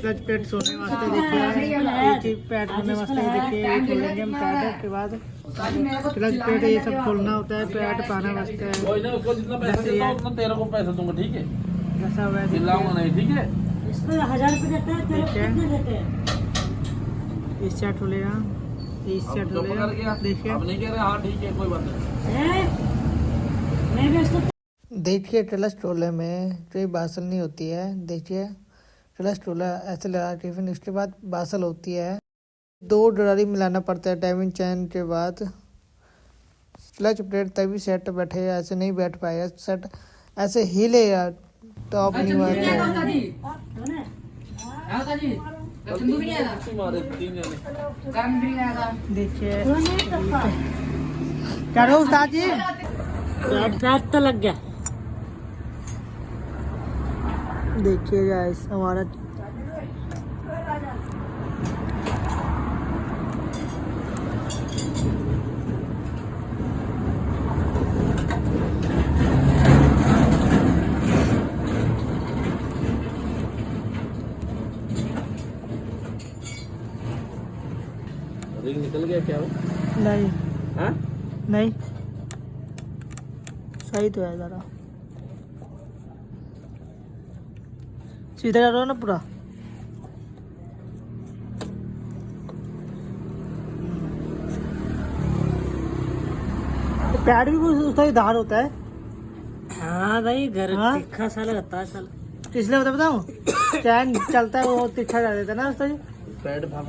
Clutch plate सोने वास्ते देखिए ये चीज पैड होने वास्ते देखिए ये खोलेंगे हम पैड के बाद क्लच प्लेट ये सब खोलना होता है पैड पाना वास्ते है। कोई ना, उसको जितना पैसा देता उतना तेरे को पैसा दूंगा, ठीक है? जैसा हुआ है चिल्लाऊंगा नहीं, ठीक है? इसमें 1000 रुपये देते हैं, तेरे को कितने देते हैं? इस सेट खुलेगा, इस अब सेट तो पकड़ खुलेगा गया। देखिए। अब नहीं कह रहे हाँ ठीक है कोई बात नहीं। मैं भी इसको देखिए क्लच ट्रोले में कोई बासल नहीं होती है। देखिए क्लच ट्रोला ऐसे लगा के फिर उसके बाद बासल होती है। 2 डरारी मिलाना पड़ता है टाइमिंग चैन के बाद। क्लच प्लेट तभी सेट बैठेगा, ऐसे नहीं बैठ पाएगा सेट, ऐसे हिलेगा टॉप नहीं हुआ मारे 3 जने। देखिए क्या रहा उस्ताद जी पैड तो लग गया। देखिए गाइस हमारा रिंग निकल गया क्या वो? नहीं हाँ? नहीं सही तो है जरा सीधा करो ना पूरा। पैड भी उसका ही धार होता है। हाँ भाई घर हाँ? तीखा सा लगता है साला। इसलिए बताऊँ चैन चलता है वो तिरछा जा देता है ना उसका। पैड भाग